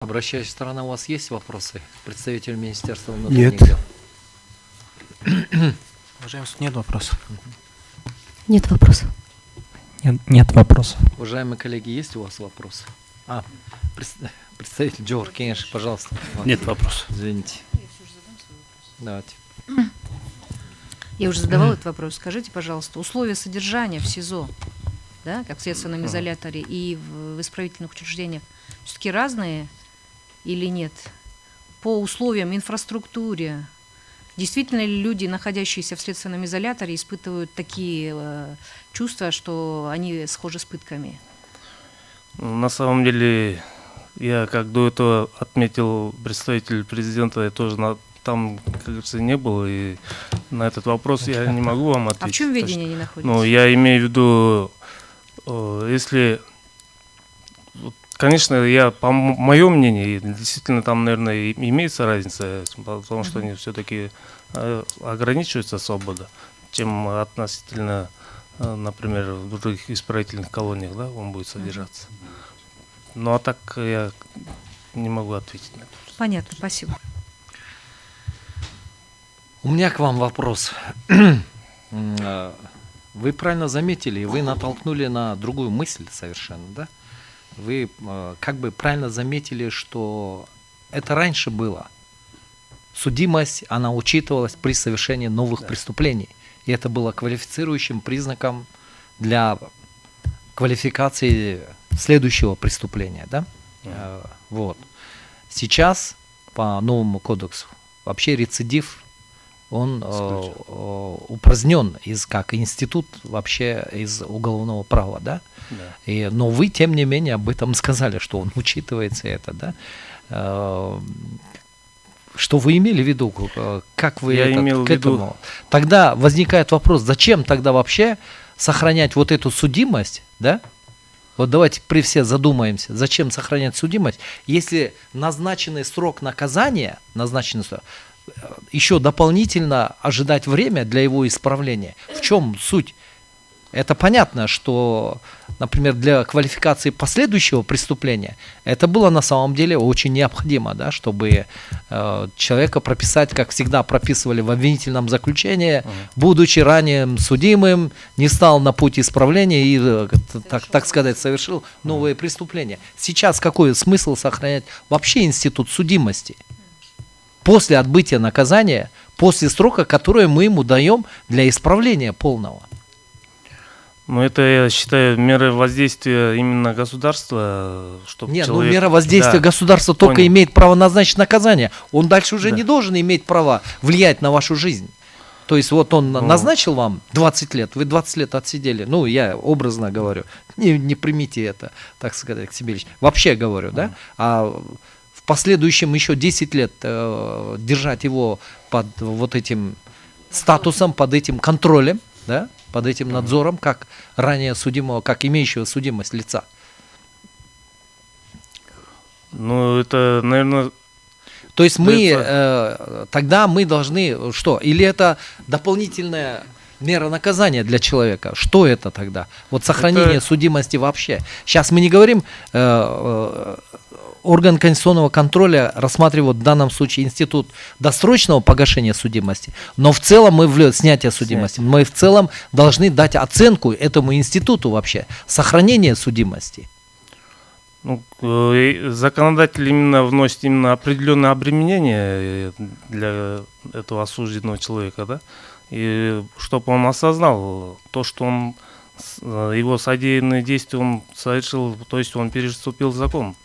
Обращаюсь, сторона, у вас есть вопросы? Представитель Министерства внутренних Нет. дел. Уважаемый суд, нет вопросов. Нет вопросов. Нет вопросов. Уважаемые коллеги, есть у вас вопросы? Представитель Джохар Кенеш, пожалуйста. Нет вопросов. Извините. Давайте. Я уже задавала этот вопрос. Скажите, пожалуйста, условия содержания в СИЗО, да, как в следственном изоляторе и в исправительных учреждениях, все-таки разные или нет? По условиям, инфраструктуре, действительно ли люди, находящиеся в следственном изоляторе, испытывают такие чувства, что они схожи с пытками? На самом деле, я как до этого отметил представитель президента, я тоже там, как говорится, не был, и на этот вопрос я не могу вам ответить. А в чем ведение они находятся? Ну, я имею в виду, если... Конечно, по моему мнению, действительно там, наверное, имеется разница, потому что они все-таки ограничиваются свобода, чем относительно, например, в других исправительных колониях, да, он будет содержаться. Ну, а так я не могу ответить на это. Понятно, спасибо. У меня к вам вопрос. Вы правильно заметили, вы натолкнули на другую мысль совершенно, да? Вы как бы правильно заметили, что это раньше было. Судимость, она учитывалась при совершении новых преступлений. И это было квалифицирующим признаком для квалификации следующего преступления, да? Вот. Сейчас по новому кодексу вообще рецидив, он упразднен как институт вообще из уголовного права, да? Да. Но вы, тем не менее, об этом сказали, что он учитывается, это, да? Что вы имели в виду? Как вы к этому? Тогда возникает вопрос, зачем тогда вообще сохранять вот эту судимость, да? Вот давайте при все задумаемся, зачем сохранять судимость, если назначенный срок наказания, еще дополнительно ожидать время для его исправления. В чем суть? Это понятно, что, например, для квалификации последующего преступления это было на самом деле очень необходимо, да, чтобы человека прописать, как всегда прописывали в обвинительном заключении, будучи ранее судимым, не стал на путь исправления и, так сказать, совершил новые преступления. Сейчас какой смысл сохранять вообще институт судимости? После отбытия наказания, после срока, который мы ему даем для исправления полного. Ну, это, я считаю, меры воздействия именно государства, чтобы Нет, человек... мера воздействия государства только имеет право назначить наказание. Он дальше уже не должен иметь права влиять на вашу жизнь. То есть вот он назначил вам 20 лет, вы 20 лет отсидели. Ну, я образно говорю, не примите это, так сказать, к себе лично. Вообще говорю, да? А в последующем еще 10 лет держать его под вот этим статусом, под этим контролем, да? Под этим надзором, как ранее судимого, как имеющего судимость лица. Ну, это, наверное... То есть тогда мы должны, что? Или это дополнительная мера наказания для человека? Что это тогда? Вот сохранение судимости вообще. Сейчас мы не говорим... Орган конституционного контроля рассматривает в данном случае институт досрочного погашения судимости, но в целом снятие судимости, мы в целом должны дать оценку этому институту вообще, сохранение судимости. Ну, законодатель именно вносит именно определенное обременение для этого осужденного человека, да, и чтобы он осознал то, что он, его содеянные действия он совершил, то есть он переступил закон.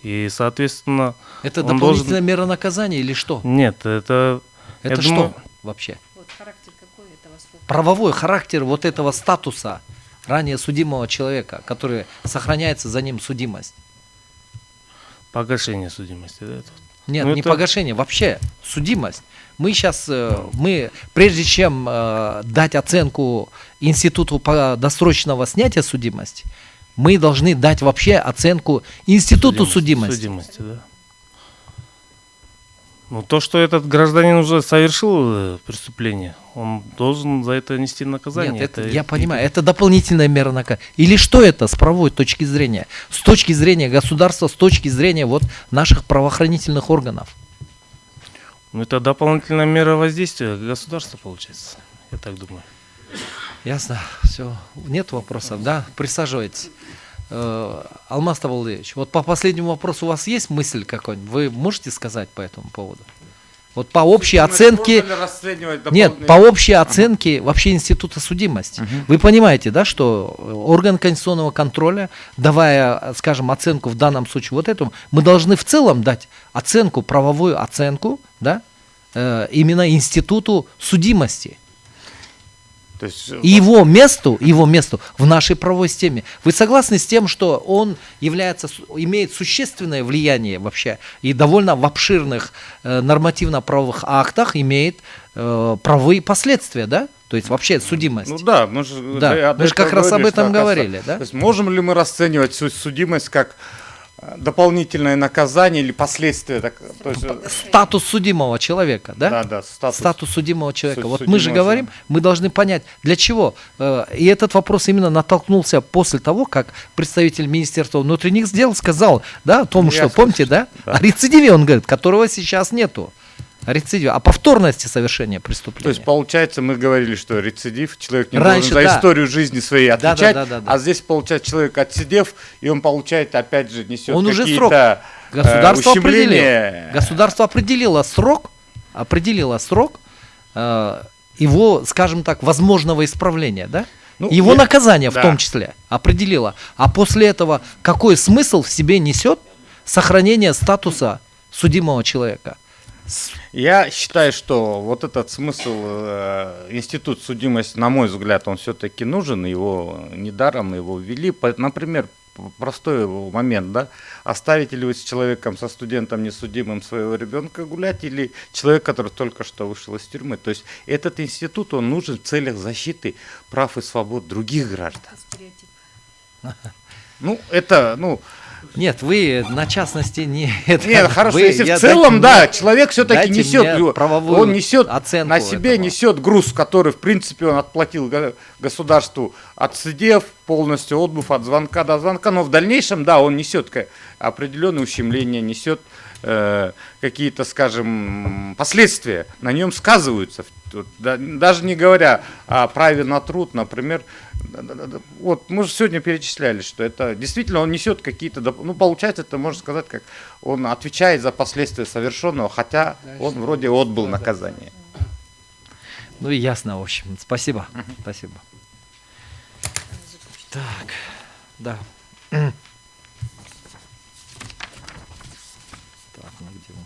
И, соответственно... Это дополнительная мера наказания или что? Нет, это... Это что думаю, вообще? Вот характер какой этого слова? Правовой характер вот этого статуса ранее судимого человека, который сохраняется за ним судимость. Погашение судимости, да? Нет, не погашение, вообще судимость. Мы сейчас, прежде чем дать оценку институту досрочного снятия судимости, мы должны дать вообще оценку институту судимости. Да. Ну, то, что этот гражданин уже совершил преступление, он должен за это нести наказание. Нет, это, я понимаю, это дополнительная мера наказания. Или что это с правовой точки зрения? С точки зрения государства, с точки зрения вот наших правоохранительных органов. Ну, это дополнительная мера воздействия государства, получается. Я так думаю. Ясно, все. Нет вопросов, да? Присаживайтесь. Алмаз Тавалдыевич, вот по последнему вопросу у вас есть мысль какой-нибудь? Вы можете сказать по этому поводу? Вот по общей оценке... Нет, по общей оценке вообще института судимости. Вы понимаете, да, что орган конституционного контроля, давая, скажем, оценку в данном случае вот этому, мы должны в целом дать оценку, правовую оценку, да, именно институту судимости. То есть, И его месту в нашей правовой системе. Вы согласны с тем, что он имеет существенное влияние вообще и довольно в обширных нормативно-правовых актах имеет правовые последствия, да? То есть вообще судимость. ну да, мы же, Да, мы же как раз об этом говорили, да? То есть можем ли мы расценивать судимость как дополнительное наказание или последствия? То есть, Статус судимого человека, да? да, Статус судимого человека. Вот судимого мы же говорим, человека. мы должны понять, для чего. И этот вопрос именно натолкнулся после того, как представитель Министерства внутренних дел сказал, да, о том, что, помните, да, о рецидиве, он говорит, которого сейчас нету. О рецидиве, о повторности совершения преступления. То есть, получается, мы говорили, что рецидив, человек не Раньше, должен за да. историю жизни своей отвечать, да. а здесь, получается, человек отсидев, и он, получает, опять же, несет Он уже срок. какие-то Государство ущемления. определило. Государство определило срок его, скажем так, возможного исправления, да? Ну, Его наказание да. в том числе определило. А после этого какой смысл в себе несет сохранение статуса судимого человека? Я считаю, что вот этот смысл, институт судимости, на мой взгляд, он все-таки нужен, его недаром его ввели. Например, простой момент, да, оставите ли вы с человеком, со студентом несудимым своего ребенка гулять, или человек, который только что вышел из тюрьмы. То есть этот институт, он нужен в целях защиты прав и свобод других граждан. Ну, это, Нет, вы на частности не... Нет, хорошо, вы- если я- в целом, дайте да, мне- человек все-таки дайте несет, мне правовую он несет оценку на себе этого. несет груз, который, в принципе, он отплатил государству, отсидев, полностью отбыв от звонка до звонка, но в дальнейшем, да, он несет определенные ущемления, несет какие-то, скажем, последствия, на нем сказываются. Даже не говоря о праве на труд, например, вот мы же сегодня перечисляли, что это действительно он несет какие-то, получается, это можно сказать, как он отвечает за последствия совершенного, хотя он вроде отбыл наказание. Ну и ясно, в общем. Спасибо. Спасибо. Так, да. Так, ну где он?